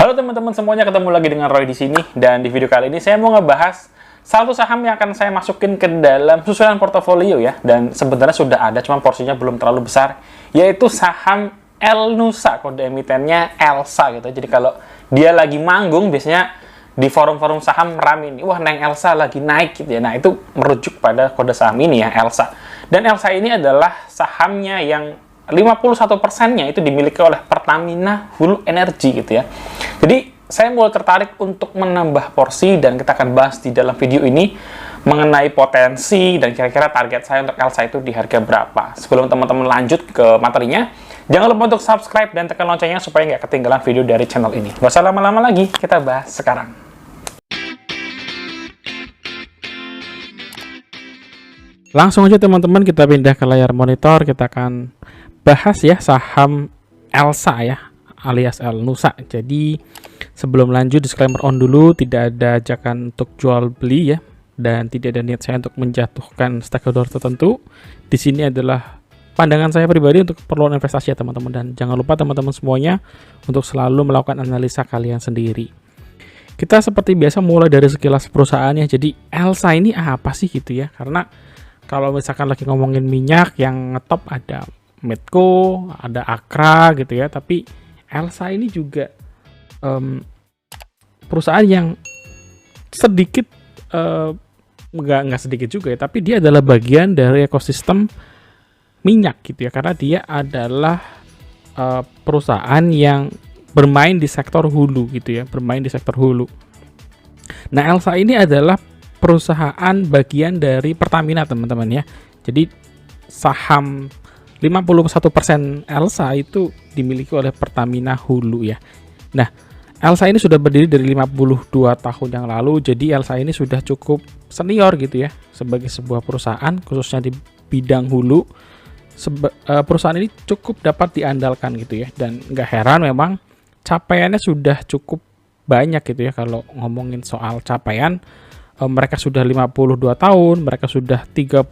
Halo teman-teman semuanya, ketemu lagi dengan Roy di sini. Dan di video kali ini saya mau ngebahas satu saham yang akan saya masukin ke dalam susunan portofolio ya. Dan sebenarnya sudah ada, cuma porsinya belum terlalu besar, yaitu saham Elnusa, kode emitennya ELSA gitu. Jadi kalau dia lagi manggung, biasanya di forum-forum saham rame nih, wah Neng Elsa lagi naik gitu ya. Nah itu merujuk pada kode saham ini ya, ELSA. Dan ELSA ini adalah sahamnya yang 51%-nya itu dimiliki oleh Pertamina Hulu Energi gitu ya. Jadi saya mulai tertarik untuk menambah porsi dan kita akan bahas di dalam video ini mengenai potensi dan kira-kira target saya untuk ELSA itu di harga berapa. Sebelum teman-teman lanjut ke materinya, jangan lupa untuk subscribe dan tekan loncengnya supaya nggak ketinggalan video dari channel ini. Gak usah lama-lama lagi, kita bahas sekarang. Langsung aja teman-teman kita pindah ke layar monitor, kita akan bahas ya saham ELSA ya, alias Elnusa. Jadi sebelum lanjut, disclaimer on dulu, tidak ada ajakan untuk jual beli ya, dan tidak ada niat saya untuk menjatuhkan stakeholder tertentu. Di sini adalah pandangan saya pribadi untuk keperluan investasi ya teman-teman, dan jangan lupa teman-teman semuanya untuk selalu melakukan analisa kalian sendiri. Kita seperti biasa mulai dari sekilas perusahaannya. Jadi ELSA ini apa sih gitu ya, karena kalau misalkan lagi ngomongin minyak, yang ngetop ada Medco, ada Akra gitu ya, tapi ELSA ini juga perusahaan yang sedikit, nggak sedikit juga ya, tapi dia adalah bagian dari ekosistem minyak gitu ya, karena dia adalah perusahaan yang bermain di sektor hulu gitu ya, bermain di sektor hulu. Nah ELSA ini adalah perusahaan bagian dari Pertamina teman-teman ya. Jadi saham 51% ELSA itu dimiliki oleh Pertamina Hulu ya. Nah, ELSA ini sudah berdiri dari 52 tahun yang lalu, jadi ELSA ini sudah cukup senior gitu ya sebagai sebuah perusahaan, khususnya di bidang hulu. Perusahaan ini cukup dapat diandalkan gitu ya, dan nggak heran memang capaiannya sudah cukup banyak gitu ya. Kalau ngomongin soal capaian, mereka sudah 52 tahun, mereka sudah 31.000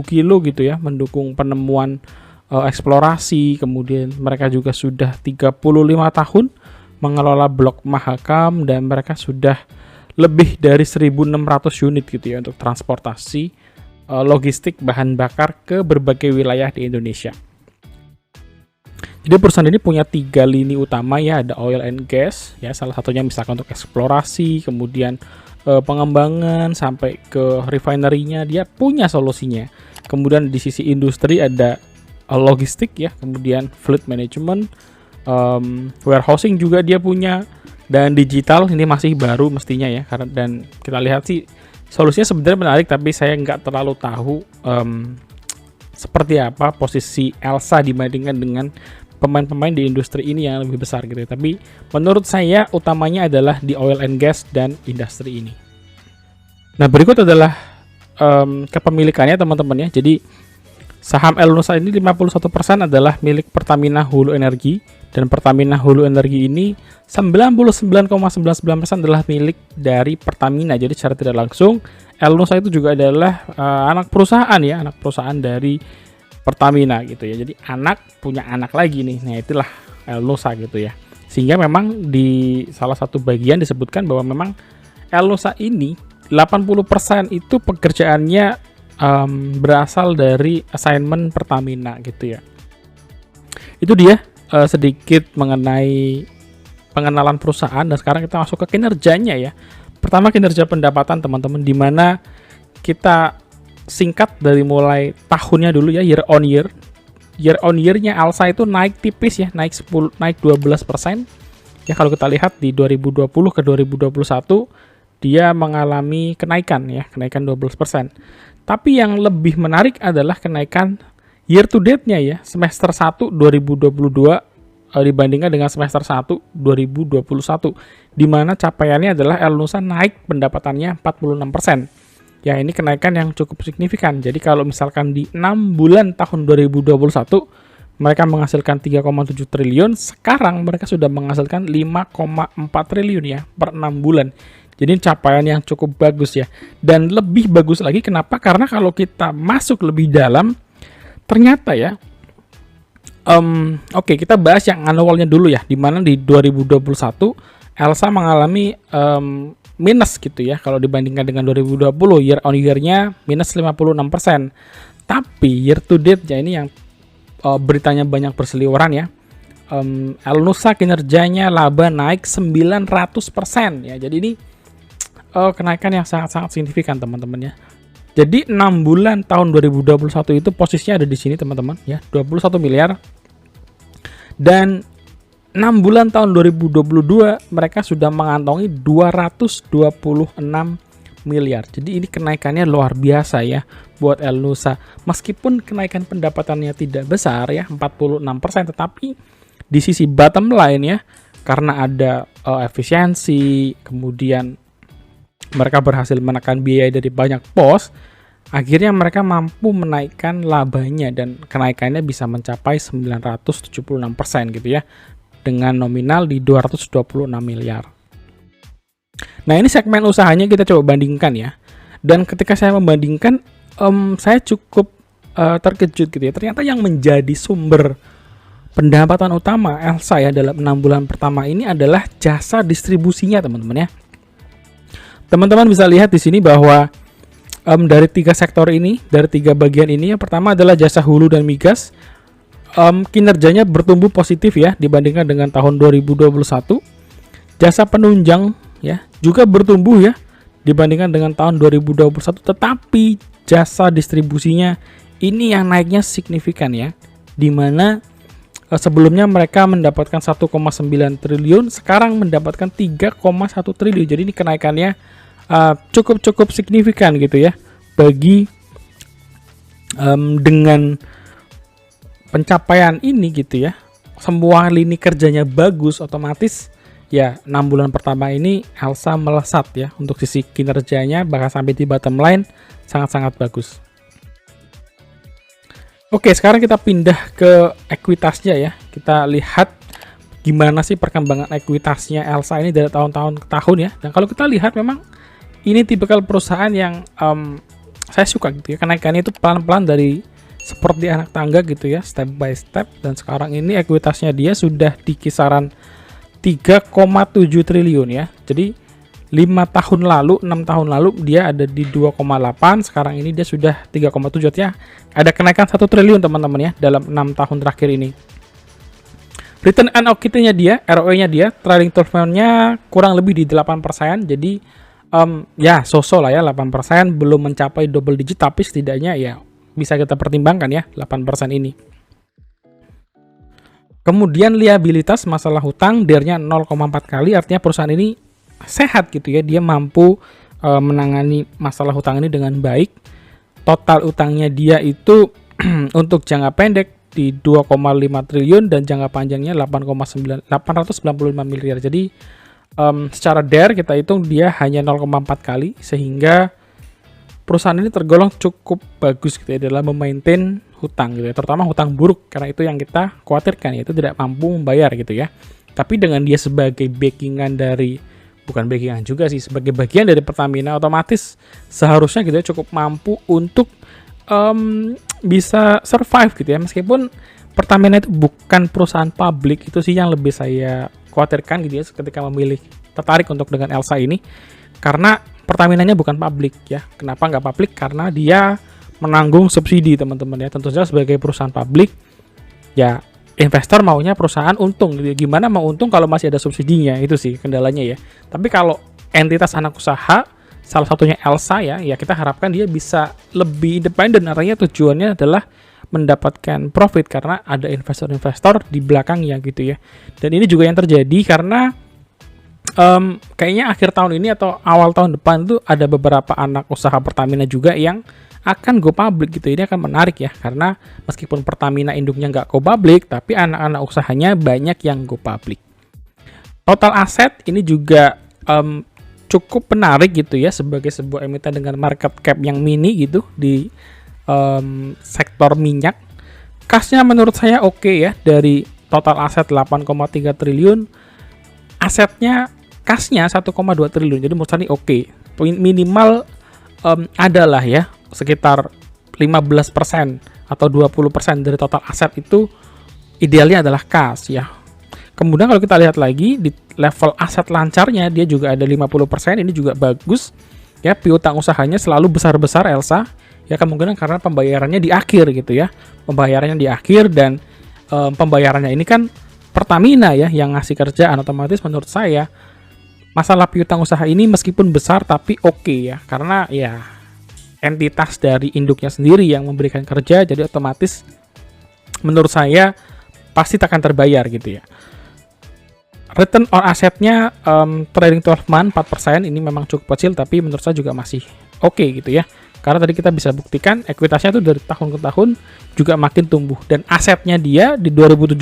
kilo gitu ya, mendukung penemuan eksplorasi. Kemudian mereka juga sudah 35 tahun mengelola blok Mahakam, dan mereka sudah lebih dari 1.600 unit gitu ya untuk transportasi logistik bahan bakar ke berbagai wilayah di Indonesia. Jadi perusahaan ini punya 3 lini utama ya, ada oil and gas ya, salah satunya misalkan untuk eksplorasi, kemudian pengembangan sampai ke refinery-nya dia punya solusinya. Kemudian di sisi industri ada logistik ya, kemudian fleet management, warehousing juga dia punya, dan digital ini masih baru mestinya ya, karena dan kita lihat sih solusinya sebenarnya menarik, tapi saya nggak terlalu tahu seperti apa posisi ELSA dibandingkan dengan pemain-pemain di industri ini yang lebih besar gitu. Tapi menurut saya utamanya adalah di oil and gas dan industri ini. Nah berikut adalah kepemilikannya teman-teman ya. Jadi saham Elnusa ini 51% adalah milik Pertamina Hulu Energi, dan Pertamina Hulu Energi ini 99,99% adalah milik dari Pertamina. Jadi secara tidak langsung Elnusa itu juga adalah anak perusahaan ya, anak perusahaan dari Pertamina gitu ya. Jadi anak punya anak lagi nih. Nah itulah Elnusa gitu ya. Sehingga memang di salah satu bagian disebutkan bahwa memang Elnusa ini 80% itu pekerjaannya berasal dari assignment Pertamina gitu ya. Itu dia sedikit mengenai pengenalan perusahaan, dan sekarang kita masuk ke kinerjanya ya. Pertama kinerja pendapatan teman-teman, di mana kita singkat dari mulai tahunnya dulu ya, year on year. Year on year-nya ELSA itu naik tipis ya, naik 12%. Ya kalau kita lihat di 2020 ke 2021 dia mengalami kenaikan ya, kenaikan 12%. Tapi yang lebih menarik adalah kenaikan year to date-nya ya, semester 1 2022 dibandingkan dengan semester 1 2021, di mana capaiannya adalah Elnusa naik pendapatannya 46%. Ya ini kenaikan yang cukup signifikan. Jadi kalau misalkan di 6 bulan tahun 2021 mereka menghasilkan 3,7 triliun, sekarang mereka sudah menghasilkan 5,4 triliun ya per 6 bulan. Jadi capaian yang cukup bagus ya. Dan lebih bagus lagi kenapa? Karena kalau kita masuk lebih dalam, ternyata ya Oke, kita bahas yang annualnya dulu ya, di mana di 2021 Elsa mengalami minus gitu ya, kalau dibandingkan dengan 2020 year on year-nya minus 56%. Tapi year to date ya, ini yang beritanya banyak berseliweran ya. Elnusa kinerjanya laba naik 900% ya. Jadi ini kenaikan yang sangat-sangat signifikan teman-teman ya. Jadi 6 bulan tahun 2021 itu posisinya ada di sini teman-teman ya, 21 miliar. Dan 6 bulan tahun 2022 mereka sudah mengantongi 226 miliar. Jadi ini kenaikannya luar biasa ya buat Elnusa. Meskipun kenaikan pendapatannya tidak besar ya, 46%, tetapi di sisi bottom line ya, karena ada efisiensi, kemudian mereka berhasil menekan biaya dari banyak pos, akhirnya mereka mampu menaikkan labanya dan kenaikannya bisa mencapai 976% gitu ya, dengan nominal di 226 miliar. Nah, ini segmen usahanya kita coba bandingkan ya. Dan ketika saya membandingkan, saya cukup terkejut gitu ya. Ternyata yang menjadi sumber pendapatan utama Elsa ya dalam 6 bulan pertama ini adalah jasa distribusinya teman-teman ya. Teman-teman bisa lihat di sini bahwa dari 3 sektor ini, dari 3 bagian ini, yang pertama adalah jasa hulu dan migas. Kinerjanya bertumbuh positif ya dibandingkan dengan tahun 2021. Jasa penunjang ya juga bertumbuh ya dibandingkan dengan tahun 2021, tetapi jasa distribusinya ini yang naiknya signifikan ya, dimana sebelumnya mereka mendapatkan 1,9 triliun, sekarang mendapatkan 3,1 triliun. Jadi ini kenaikannya cukup signifikan gitu ya. Bagi dengan pencapaian ini gitu ya, semua lini kerjanya bagus, otomatis ya 6 bulan pertama ini Elsa melesat ya untuk sisi kinerjanya, bahkan sampai di bottom line sangat-sangat bagus. Oke, sekarang kita pindah ke ekuitasnya ya. Kita lihat gimana sih perkembangan ekuitasnya Elsa ini dari tahun-tahun ke tahun ya. Dan kalau kita lihat memang ini tipikal perusahaan yang saya suka gitu ya. Kenaikannya itu pelan-pelan dari seperti anak tangga gitu ya, step by step. Dan sekarang ini ekuitasnya dia sudah di kisaran 3,7 triliun ya. Jadi 6 tahun lalu dia ada di 2,8, sekarang ini dia sudah 3,7 ya. Ada kenaikan 1 triliun teman-teman ya dalam 6 tahun terakhir ini. Return on equity-nya dia, ROE-nya dia, trailing 12 month-nya kurang lebih di 8%. Jadi ya so-so lah ya, 8%, belum mencapai double digit, tapi setidaknya ya bisa kita pertimbangkan ya 8% ini. Kemudian liabilitas masalah hutang, DER-nya 0,4 kali, artinya perusahaan ini sehat gitu ya, dia mampu menangani masalah hutang ini dengan baik. Total utangnya dia itu untuk jangka pendek di 2,5 triliun dan jangka panjangnya 895 miliar. Jadi secara DER kita hitung dia hanya 0,4 kali, sehingga perusahaan ini tergolong cukup bagus gitu ya dalam memaintain hutang gitu ya, terutama hutang buruk, karena itu yang kita khawatirkan, yaitu tidak mampu membayar gitu ya. Tapi dengan dia sebagai backingan dari, bukan backingan juga sih, sebagai bagian dari Pertamina, otomatis seharusnya gitu ya cukup mampu untuk bisa survive gitu ya. Meskipun Pertamina itu bukan perusahaan publik, itu sih yang lebih saya khawatirkan gitu ya ketika memilih tertarik untuk dengan Elsa ini, karena Pertaminanya bukan publik ya. Kenapa nggak publik? Karena dia menanggung subsidi teman-teman ya. Tentu saja sebagai perusahaan publik ya, investor maunya perusahaan untung. Gimana mau untung kalau masih ada subsidinya, itu sih kendalanya ya. Tapi kalau entitas anak usaha, salah satunya Elsa ya, kita harapkan dia bisa lebih independen. Artinya tujuannya adalah mendapatkan profit karena ada investor-investor di belakangnya gitu ya. Dan ini juga yang terjadi karena kayaknya akhir tahun ini atau awal tahun depan itu ada beberapa anak usaha Pertamina juga yang akan go public gitu. Ini akan menarik ya, karena meskipun Pertamina induknya nggak go public, tapi anak-anak usahanya banyak yang go public. Total aset ini juga cukup menarik gitu ya, sebagai sebuah emiten dengan market cap yang mini gitu di sektor minyak. Kasnya menurut saya oke ya, dari total aset 8,3 triliun, asetnya kasnya 1,2 triliun. Jadi menurut saya oke. Minimal adalah ya sekitar 15% atau 20% dari total aset itu idealnya adalah kas ya. Kemudian kalau kita lihat lagi di level aset lancarnya dia juga ada 50%, ini juga bagus. Ya, piutang usahanya selalu besar-besar Elsa. Ya kemungkinan karena pembayarannya di akhir gitu ya. Pembayarannya di akhir dan pembayarannya ini kan Pertamina ya yang ngasih kerjaan, otomatis menurut saya masalah piutang usaha ini meskipun besar tapi oke ya. Karena ya entitas dari induknya sendiri yang memberikan kerja, jadi otomatis menurut saya pasti akan terbayar gitu ya. Return on asetnya trailing 12 month 4%, ini memang cukup kecil tapi menurut saya juga masih oke gitu ya. Karena tadi kita bisa buktikan ekuitasnya tuh dari tahun ke tahun juga makin tumbuh, dan asetnya dia di 2017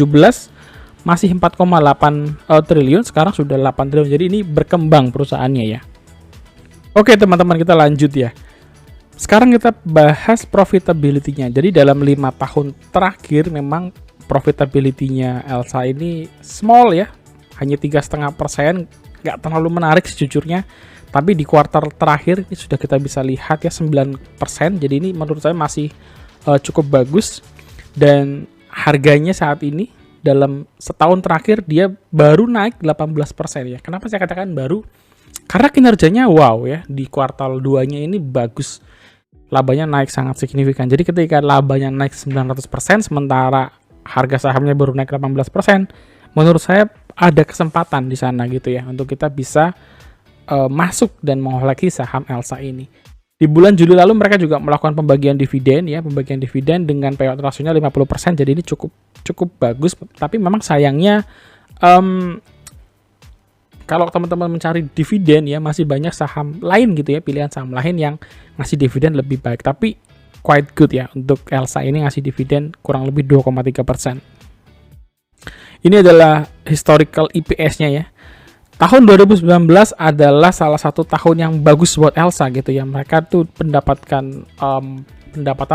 masih 4,8 triliun, sekarang sudah 8 triliun. Jadi ini berkembang perusahaannya ya. Oke teman-teman, kita lanjut ya. Sekarang kita bahas profitability-nya. Jadi dalam 5 tahun terakhir memang profitability-nya Elsa ini small ya, hanya 3,5%, nggak terlalu menarik sejujurnya. Tapi di kuartal terakhir ini sudah kita bisa lihat ya 9%. Jadi ini menurut saya masih cukup bagus, dan harganya saat ini dalam setahun terakhir dia baru naik 18% ya. Kenapa saya katakan baru? Karena kinerjanya wow ya, di kuartal 2-nya ini bagus. Labanya naik sangat signifikan. Jadi ketika labanya naik 900%, sementara harga sahamnya baru naik 18%, menurut saya ada kesempatan di sana gitu ya, untuk kita bisa masuk dan mengoleksi saham Elsa ini. Di bulan Juli lalu mereka juga melakukan pembagian dividen ya, pembagian dividen dengan payout rasionya 50%, jadi ini cukup bagus. Tapi memang sayangnya kalau teman-teman mencari dividen ya, masih banyak saham lain gitu ya, pilihan saham lain yang ngasih dividen lebih baik. Tapi quite good ya, untuk Elsa ini ngasih dividen kurang lebih 2,3%. Ini adalah historical EPS-nya ya. Tahun 2019 adalah salah satu tahun yang bagus buat Elsa gitu ya. Mereka tuh pendapatan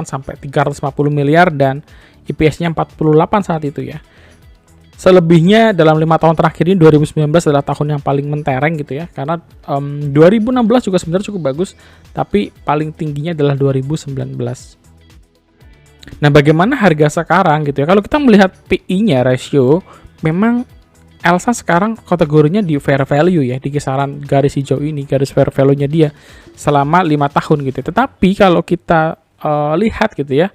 sampai 350 miliar dan EPS-nya 48 saat itu ya. Selebihnya dalam 5 tahun terakhir ini 2019 adalah tahun yang paling mentereng gitu ya. Karena 2016 juga sebenarnya cukup bagus, tapi paling tingginya adalah 2019. Nah, bagaimana harga sekarang gitu ya? Kalau kita melihat PI-nya, rasio, memang Elsa sekarang kategorinya di fair value ya, di kisaran garis hijau ini, garis fair value-nya dia selama 5 tahun gitu. Tetapi kalau kita lihat gitu ya,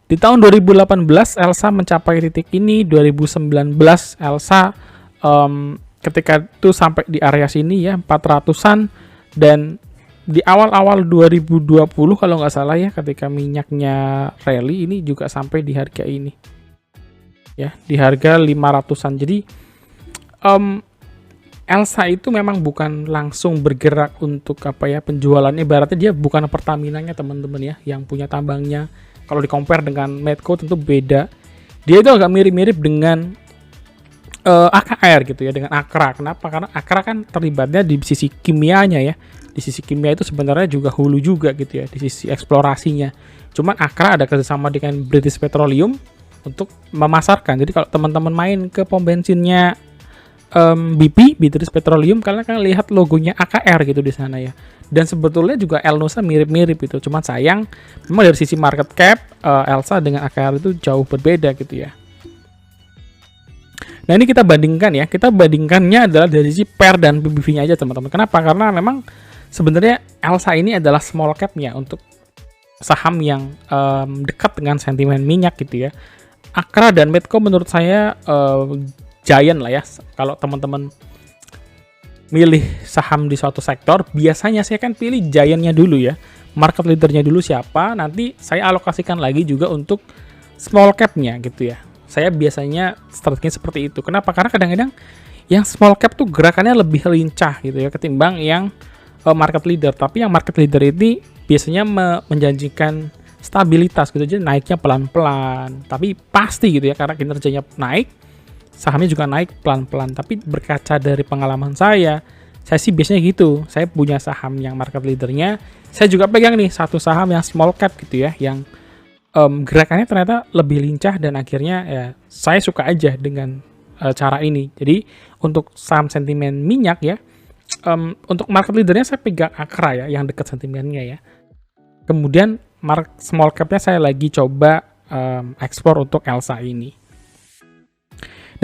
di tahun 2018 Elsa mencapai titik ini, 2019 Elsa ketika itu sampai di area sini ya, 400-an, dan di awal-awal 2020 kalau nggak salah ya, ketika minyaknya rally ini juga sampai di harga ini. Ya, di harga 500-an. Jadi Elsa itu memang bukan langsung bergerak untuk apa ya, penjualannya, ibaratnya dia bukan Pertamina-nya teman-teman ya, yang punya tambangnya. Kalau di-compare dengan Medco tentu beda. Dia itu agak mirip-mirip dengan AKR gitu ya, dengan Akra. Kenapa? Karena Akra kan terlibatnya di sisi kimianya ya. Di sisi kimia itu sebenarnya juga hulu juga gitu ya, di sisi eksplorasinya. Cuman Akra ada kerjasama dengan British Petroleum untuk memasarkan. Jadi kalau teman-teman main ke pom bensinnya BP, British Petroleum, kalian kan lihat logonya AKR gitu di sana ya. Dan sebetulnya juga Elnusa mirip-mirip itu. Cuman sayang, memang dari sisi market cap, Elsa dengan AKR itu jauh berbeda gitu ya. Nah ini kita bandingkan ya. Kita bandingkannya adalah dari sisi PER dan PBV-nya aja teman-teman. Kenapa? Karena memang sebenarnya Elsa ini adalah small cap-nya untuk saham yang dekat dengan sentimen minyak gitu ya. Akra dan Medco menurut saya giant lah ya. Kalau teman-teman milih saham di suatu sektor, biasanya saya kan pilih giant-nya dulu ya, market leader-nya dulu siapa, nanti saya alokasikan lagi juga untuk small cap-nya gitu ya. Saya biasanya strateginya seperti itu. Kenapa? Karena kadang-kadang yang small cap tuh gerakannya lebih lincah gitu ya, ketimbang yang market leader. Tapi yang market leader ini biasanya menjanjikan stabilitas gitu aja, naiknya pelan-pelan, tapi pasti gitu ya, karena kinerjanya naik, sahamnya juga naik pelan-pelan. Tapi berkaca dari pengalaman saya sih biasanya gitu. Saya punya saham yang market leadernya, saya juga pegang nih satu saham yang small cap gitu ya, yang gerakannya ternyata lebih lincah, dan akhirnya ya saya suka aja dengan cara ini. Jadi untuk saham sentimen minyak ya, untuk market leadernya saya pegang Akra ya, yang dekat sentimennya ya. Kemudian small capnya saya lagi coba ekspor untuk Elsa ini.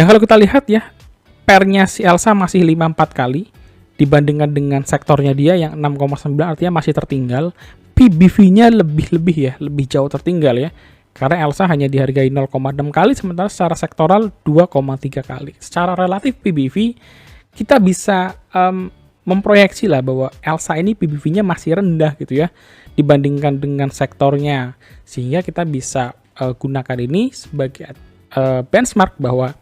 Dan kalau kita lihat ya, pairnya si Elsa masih 54 kali, dibandingkan dengan sektornya dia yang 6,9, artinya masih tertinggal. PBV-nya lebih ya, lebih jauh tertinggal ya. Karena Elsa hanya dihargai 0,6 kali, sementara secara sektoral 2,3 kali. Secara relatif PBV, kita bisa memproyeksi lah bahwa Elsa ini PBV-nya masih rendah gitu ya, dibandingkan dengan sektornya. Sehingga kita bisa gunakan ini sebagai benchmark bahwa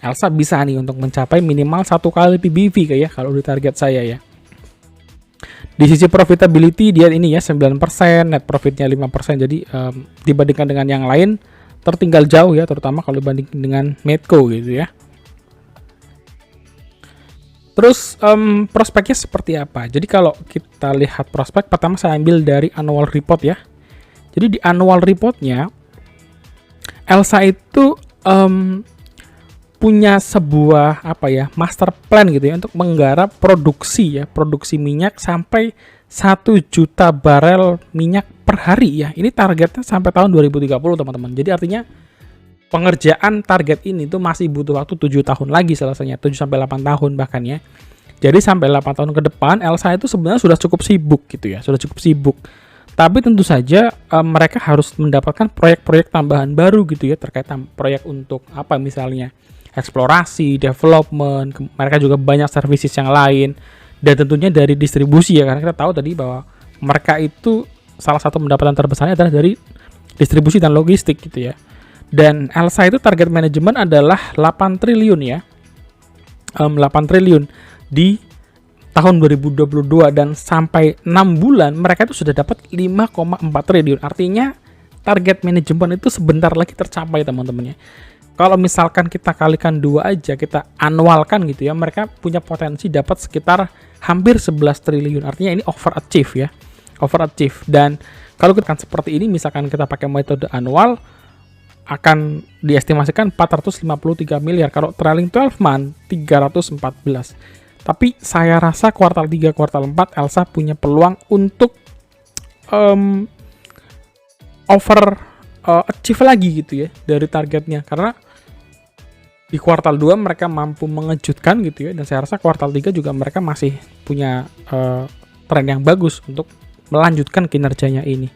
Elsa bisa nih untuk mencapai minimal 1 kali PBV kayak kalau di target saya ya. Di sisi profitability dia ini ya 9%, net profitnya 5%. Jadi dibandingkan dengan yang lain tertinggal jauh ya, terutama kalau dibandingkan dengan Medco gitu ya. Terus prospeknya seperti apa? Jadi kalau kita lihat prospek, pertama saya ambil dari annual report ya. Jadi di annual reportnya Elsa itu punya sebuah master plan gitu ya untuk menggarap produksi minyak sampai 1 juta barel minyak per hari ya. Ini targetnya sampai tahun 2030 teman-teman. Jadi artinya pengerjaan target ini tuh masih butuh waktu 7 tahun lagi selesainya, 7 sampai 8 tahun bahkan ya. Jadi sampai 8 tahun ke depan Elsa itu sebenarnya sudah cukup sibuk gitu ya, sudah cukup sibuk. Tapi tentu saja mereka harus mendapatkan proyek-proyek tambahan baru gitu ya, terkait proyek untuk misalnya eksplorasi, development, mereka juga banyak services yang lain, dan tentunya dari distribusi ya, karena kita tahu tadi bahwa mereka itu salah satu pendapatan terbesarnya adalah dari distribusi dan logistik gitu ya. Dan Elsa itu target manajemen adalah 8 triliun ya, 8 triliun di tahun 2022, dan sampai 6 bulan mereka itu sudah dapat 5,4 triliun. Artinya target manajemen itu sebentar lagi tercapai teman-teman ya. Kalau misalkan kita kalikan 2 aja, kita annualkan gitu ya, mereka punya potensi dapat sekitar hampir 11 triliun. Artinya ini overachieve ya, overachieve. Dan kalau kita seperti ini, misalkan kita pakai metode annual, akan diestimasikan 453 miliar. Kalau trailing 12 month 314. Tapi saya rasa kuartal 3, kuartal 4 Elsa punya peluang untuk achieve lagi gitu ya dari targetnya, karena di kuartal 2 mereka mampu mengejutkan gitu ya, dan saya rasa kuartal 3 juga mereka masih punya tren yang bagus untuk melanjutkan kinerjanya ini.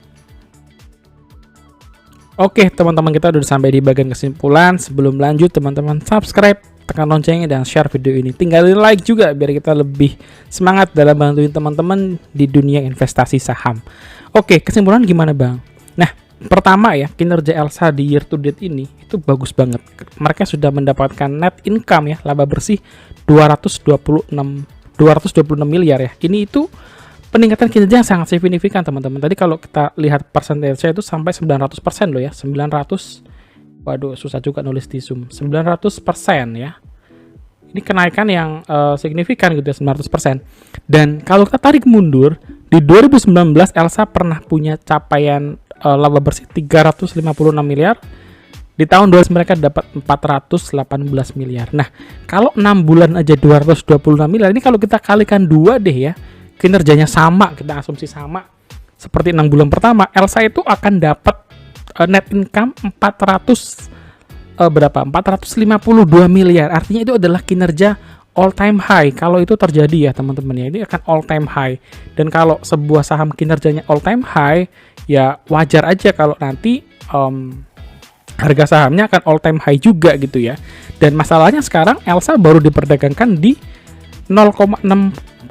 Oke teman-teman, kita udah sampai di bagian kesimpulan. Sebelum lanjut teman-teman, subscribe, tekan loncengnya, dan share video ini. Tinggalin like juga biar kita lebih semangat dalam bantuin teman-teman di dunia investasi saham. Oke, kesimpulan gimana Bang? Nah, pertama ya, kinerja Elsa di year to date ini itu bagus banget. Mereka sudah mendapatkan net income ya, laba bersih 226 miliar ya. Ini itu peningkatan kinerja yang sangat signifikan teman-teman. Tadi kalau kita lihat persentase itu sampai 900% loh ya. 900, waduh susah juga nulis di Zoom, 900% ya. Ini kenaikan yang signifikan gitu ya, 900%. Dan kalau kita tarik mundur, di 2019 Elsa pernah punya capaian laba bersih 356 miliar. Di tahun 2000 mereka dapat 418 miliar. Nah, kalau 6 bulan aja 226 miliar, ini kalau kita kalikan 2 deh ya, kinerjanya sama, kita asumsi sama seperti 6 bulan pertama, Elsa itu akan dapat net income 452 miliar. Artinya itu adalah kinerja all time high. Kalau itu terjadi ya teman-teman ya, ini akan all time high. Dan kalau sebuah saham kinerjanya all time high, ya wajar aja kalau nanti harga sahamnya akan all time high juga gitu ya. Dan masalahnya sekarang Elsa baru diperdagangkan di 0,6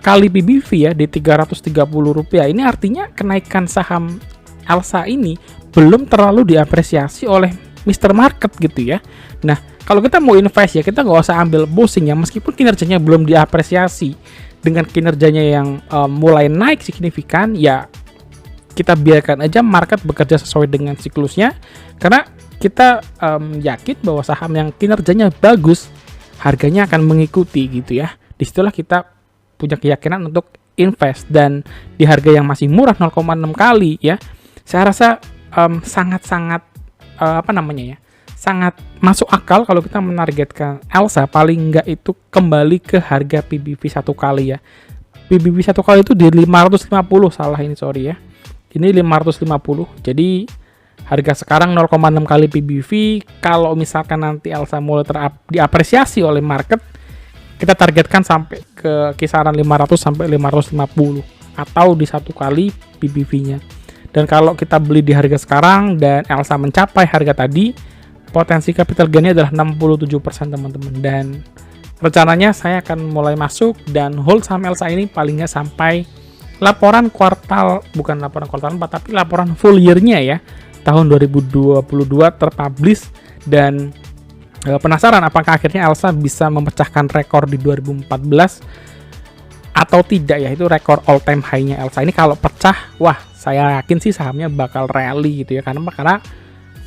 kali PBV ya, di 330 rupiah. Ini artinya kenaikan saham Elsa ini belum terlalu diapresiasi oleh Mr. Market gitu ya. Nah, kalau kita mau invest ya, kita nggak usah ambil pusing ya, meskipun kinerjanya belum diapresiasi. Dengan kinerjanya yang mulai naik signifikan, ya kita biarkan aja market bekerja sesuai dengan siklusnya, karena kita yakin bahwa saham yang kinerjanya bagus, harganya akan mengikuti gitu ya. Disitulah kita punya keyakinan untuk invest, dan di harga yang masih murah 0,6 kali ya, saya rasa sangat-sangat sangat masuk akal kalau kita menargetkan Elsa paling enggak itu kembali ke harga PBV 1 kali ya. PBV 1 kali itu di 550, salah ini sorry ya. Ini 550. Jadi Harga sekarang 0,6 kali PBV. Kalau misalkan nanti Elsa mulai diapresiasi oleh market, kita targetkan sampai ke kisaran 500 sampai 550 atau di 1 kali PBV-nya. Dan kalau kita beli di harga sekarang dan Elsa mencapai harga tadi, potensi capital gain-nya adalah 67% teman-teman. Dan rencananya saya akan mulai masuk dan hold saham Elsa ini palingnya sampai laporan kuartal, bukan laporan kuartal 4, tapi laporan full year-nya ya, tahun 2022 terpublish. Dan penasaran apakah akhirnya Elsa bisa memecahkan rekor di 2014 atau tidak ya, itu rekor all time high-nya Elsa ini. Kalau pecah, wah saya yakin sih sahamnya bakal rally gitu ya, karena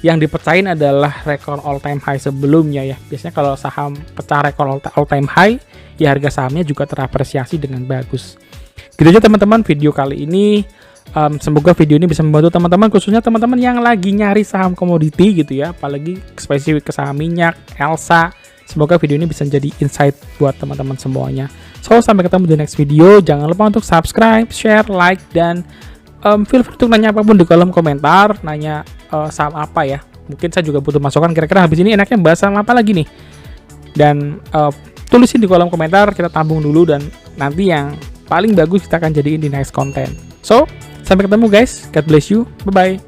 yang dipecahin adalah rekor all time high sebelumnya ya. Biasanya kalau saham pecah rekor all time high, ya harga sahamnya juga terapresiasi dengan bagus. Gitu aja teman-teman video kali ini. Semoga video ini bisa membantu teman-teman, khususnya teman-teman yang lagi nyari saham komoditi gitu ya, apalagi spesifik ke saham minyak, Elsa. Semoga video ini bisa jadi insight buat teman-teman semuanya. So, sampai ketemu di next video. Jangan lupa untuk subscribe, share, like, dan feel free untuk nanya apapun di kolom komentar. Nanya saham apa ya, mungkin saya juga butuh masukan, kira-kira habis ini enaknya bahas saham apa lagi nih. Dan tulisin di kolom komentar, kita tampung dulu, dan nanti yang paling bagus kita akan jadiin di next content. So, sampai ketemu guys, God bless you, bye-bye.